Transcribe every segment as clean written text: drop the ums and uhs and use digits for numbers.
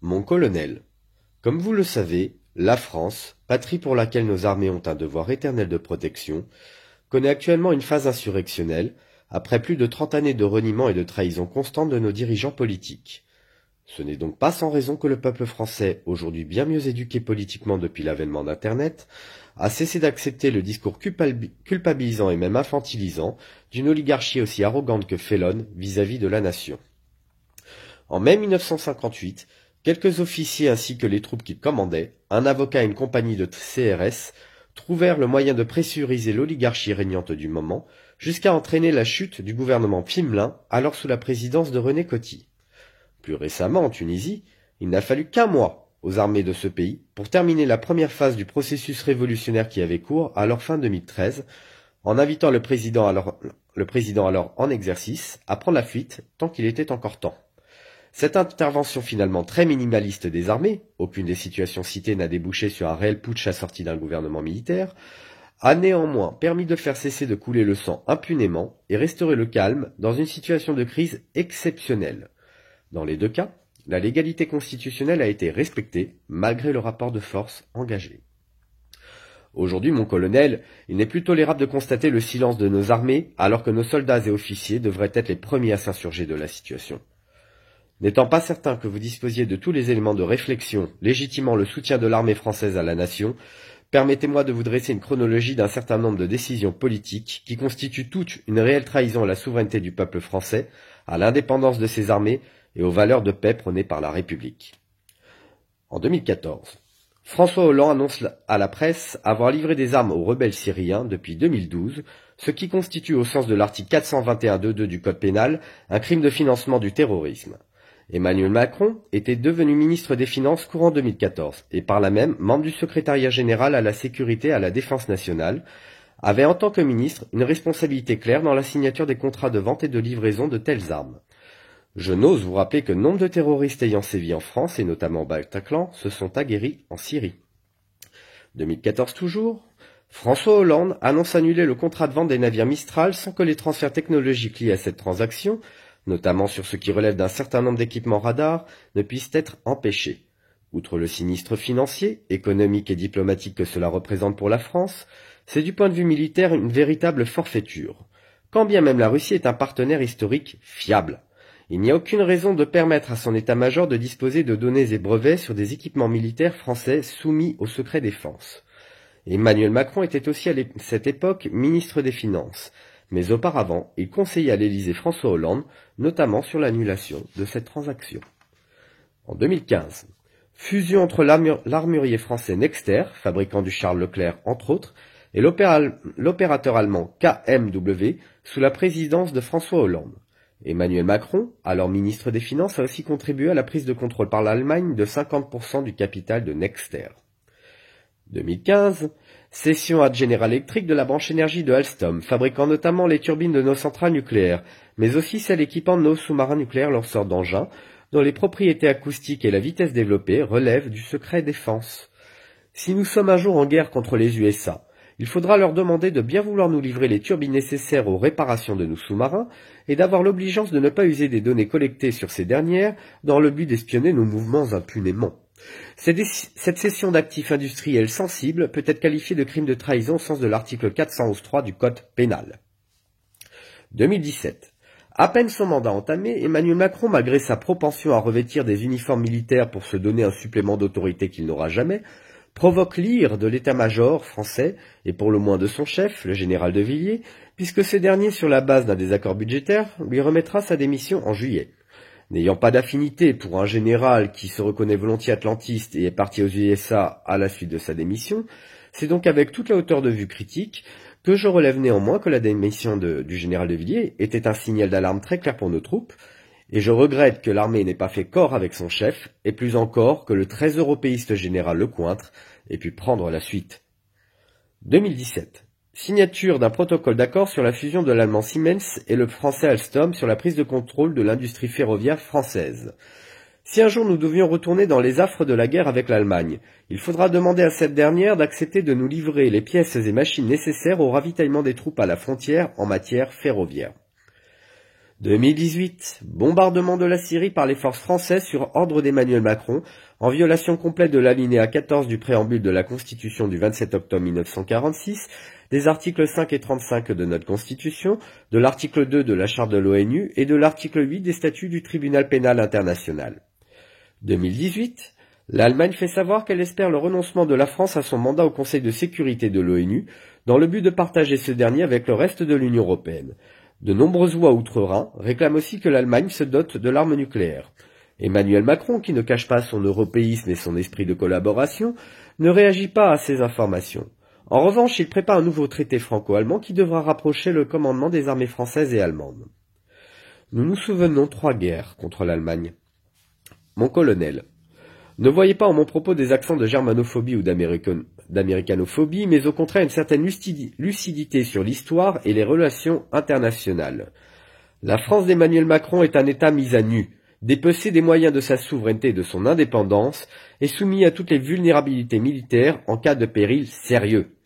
Mon colonel, comme vous le savez, la France, patrie pour laquelle nos armées ont un devoir éternel de protection, connaît actuellement une phase insurrectionnelle, après plus de 30 années de reniement et de trahison constante de nos dirigeants politiques. Ce n'est donc pas sans raison que le peuple français, aujourd'hui bien mieux éduqué politiquement depuis l'avènement d'Internet, a cessé d'accepter le discours culpabilisant et même infantilisant d'une oligarchie aussi arrogante que félonne vis-à-vis de la nation. En mai 1958, quelques officiers ainsi que les troupes qu'ils commandaient, un avocat et une compagnie de CRS, trouvèrent le moyen de pressuriser l'oligarchie régnante du moment, jusqu'à entraîner la chute du gouvernement Fimelin, alors sous la présidence de René Coty. Plus récemment, en Tunisie, il n'a fallu qu'un mois aux armées de ce pays pour terminer la première phase du processus révolutionnaire qui avait cours, alors fin 2013, en invitant le président alors en exercice à prendre la fuite tant qu'il était encore temps. Cette intervention finalement très minimaliste des armées, aucune des situations citées n'a débouché sur un réel putsch assorti d'un gouvernement militaire, a néanmoins permis de faire cesser de couler le sang impunément et restaurer le calme dans une situation de crise exceptionnelle. Dans les deux cas, la légalité constitutionnelle a été respectée malgré le rapport de force engagé. Aujourd'hui, mon colonel, il n'est plus tolérable de constater le silence de nos armées alors que nos soldats et officiers devraient être les premiers à s'insurger de la situation. N'étant pas certain que vous disposiez de tous les éléments de réflexion légitimant le soutien de l'armée française à la nation, permettez-moi de vous dresser une chronologie d'un certain nombre de décisions politiques qui constituent toutes une réelle trahison à la souveraineté du peuple français, à l'indépendance de ses armées et aux valeurs de paix prônées par la République. En 2014, François Hollande annonce à la presse avoir livré des armes aux rebelles syriens depuis 2012, ce qui constitue au sens de l'article 421-2 du Code pénal un crime de financement du terrorisme. Emmanuel Macron était devenu ministre des Finances courant 2014 et par là même membre du secrétariat général à la sécurité et à la défense nationale, avait en tant que ministre une responsabilité claire dans la signature des contrats de vente et de livraison de telles armes. Je n'ose vous rappeler que nombre de terroristes ayant sévi en France et notamment au Bataclan se sont aguerris en Syrie. 2014 toujours, François Hollande annonce annuler le contrat de vente des navires Mistral sans que les transferts technologiques liés à cette transaction, notamment sur ce qui relève d'un certain nombre d'équipements radars, ne puissent être empêchés. Outre le sinistre financier, économique et diplomatique que cela représente pour la France, c'est du point de vue militaire une véritable forfaiture. Quand bien même la Russie est un partenaire historique fiable, il n'y a aucune raison de permettre à son état-major de disposer de données et brevets sur des équipements militaires français soumis au secret défense. Emmanuel Macron était aussi à cette époque ministre des Finances, mais auparavant, il conseillait à l'Élysée François Hollande, notamment sur l'annulation de cette transaction. En 2015, fusion entre l'armurier français Nexter, fabricant du Charles Leclerc entre autres, et l'opérateur allemand KMW, sous la présidence de François Hollande. Emmanuel Macron, alors ministre des Finances, a aussi contribué à la prise de contrôle par l'Allemagne de 50% du capital de Nexter. 2015, cession à General Electric de la branche énergie de Alstom, fabriquant notamment les turbines de nos centrales nucléaires, mais aussi celles équipant nos sous-marins nucléaires lanceurs d'engins, dont les propriétés acoustiques et la vitesse développée relèvent du secret défense. Si nous sommes un jour en guerre contre les USA, il faudra leur demander de bien vouloir nous livrer les turbines nécessaires aux réparations de nos sous-marins et d'avoir l'obligeance de ne pas user des données collectées sur ces dernières dans le but d'espionner nos mouvements impunément. Cette cession d'actifs industriels sensibles peut être qualifiée de crime de trahison au sens de l'article 411.3 du Code pénal. 2017. À peine son mandat entamé, Emmanuel Macron, malgré sa propension à revêtir des uniformes militaires pour se donner un supplément d'autorité qu'il n'aura jamais, provoque l'ire de l'état-major français, et pour le moins de son chef, le général de Villiers, puisque ce dernier, sur la base d'un désaccord budgétaire, lui remettra sa démission en juillet. N'ayant pas d'affinité pour un général qui se reconnaît volontiers atlantiste et est parti aux USA à la suite de sa démission, c'est donc avec toute la hauteur de vue critique que je relève néanmoins que la démission du général de Villiers était un signal d'alarme très clair pour nos troupes, et je regrette que l'armée n'ait pas fait corps avec son chef, et plus encore que le très européiste général Lecointre ait pu prendre la suite. 2017. Signature d'un protocole d'accord sur la fusion de l'allemand Siemens et le français Alstom sur la prise de contrôle de l'industrie ferroviaire française. Si un jour nous devions retourner dans les affres de la guerre avec l'Allemagne, il faudra demander à cette dernière d'accepter de nous livrer les pièces et machines nécessaires au ravitaillement des troupes à la frontière en matière ferroviaire. 2018. Bombardement de la Syrie par les forces françaises sur ordre d'Emmanuel Macron, en violation complète de l'alinéa 14 du préambule de la Constitution du 27 octobre 1946, des articles 5 et 35 de notre Constitution, de l'article 2 de la Charte de l'ONU et de l'article 8 des statuts du Tribunal pénal international. 2018. L'Allemagne fait savoir qu'elle espère le renoncement de la France à son mandat au Conseil de sécurité de l'ONU, dans le but de partager ce dernier avec le reste de l'Union européenne. De nombreuses voix outre-Rhin réclament aussi que l'Allemagne se dote de l'arme nucléaire. Emmanuel Macron, qui ne cache pas son européisme et son esprit de collaboration, ne réagit pas à ces informations. En revanche, il prépare un nouveau traité franco-allemand qui devra rapprocher le commandement des armées françaises et allemandes. Nous nous souvenons 3 guerres contre l'Allemagne. Mon colonel, ne voyez pas en mon propos des accents de germanophobie ou d'américanophobie, mais au contraire une certaine lucidité sur l'histoire et les relations internationales. La France d'Emmanuel Macron est un État mis à nu, dépecé des moyens de sa souveraineté et de son indépendance, et soumis à toutes les vulnérabilités militaires en cas de péril sérieux.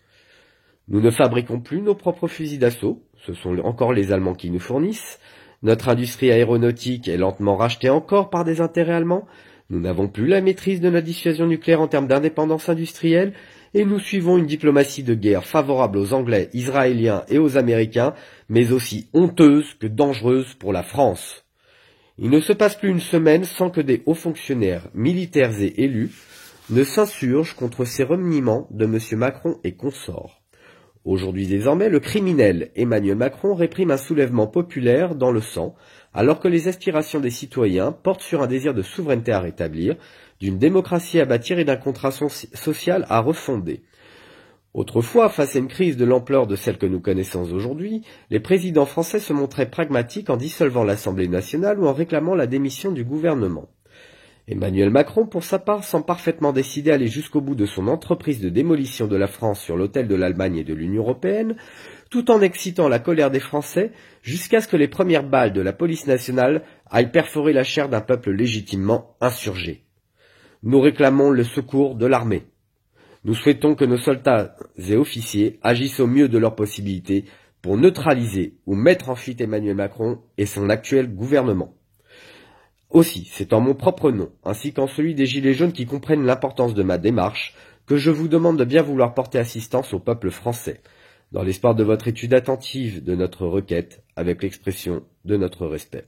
Nous ne fabriquons plus nos propres fusils d'assaut, ce sont encore les Allemands qui nous fournissent. Notre industrie aéronautique est lentement rachetée encore par des intérêts allemands. Nous n'avons plus la maîtrise de notre dissuasion nucléaire en termes d'indépendance industrielle, et nous suivons une diplomatie de guerre favorable aux Anglais, Israéliens et aux Américains, mais aussi honteuse que dangereuse pour la France. Il ne se passe plus une semaine sans que des hauts fonctionnaires, militaires et élus, ne s'insurgent contre ces reniements de M. Macron et consorts. Aujourd'hui désormais, le criminel Emmanuel Macron réprime un soulèvement populaire dans le sang, alors que les aspirations des citoyens portent sur un désir de souveraineté à rétablir, d'une démocratie à bâtir et d'un contrat social à refonder. Autrefois, face à une crise de l'ampleur de celle que nous connaissons aujourd'hui, les présidents français se montraient pragmatiques en dissolvant l'Assemblée nationale ou en réclamant la démission du gouvernement. Emmanuel Macron, pour sa part, semble parfaitement décidé à aller jusqu'au bout de son entreprise de démolition de la France sur l'autel de l'Allemagne et de l'Union européenne, tout en excitant la colère des Français jusqu'à ce que les premières balles de la police nationale aillent perforer la chair d'un peuple légitimement insurgé. Nous réclamons le secours de l'armée. Nous souhaitons que nos soldats et officiers agissent au mieux de leurs possibilités pour neutraliser ou mettre en fuite Emmanuel Macron et son actuel gouvernement. Aussi, c'est en mon propre nom, ainsi qu'en celui des Gilets jaunes qui comprennent l'importance de ma démarche, que je vous demande de bien vouloir porter assistance au peuple français, dans l'espoir de votre étude attentive de notre requête, avec l'expression de notre respect.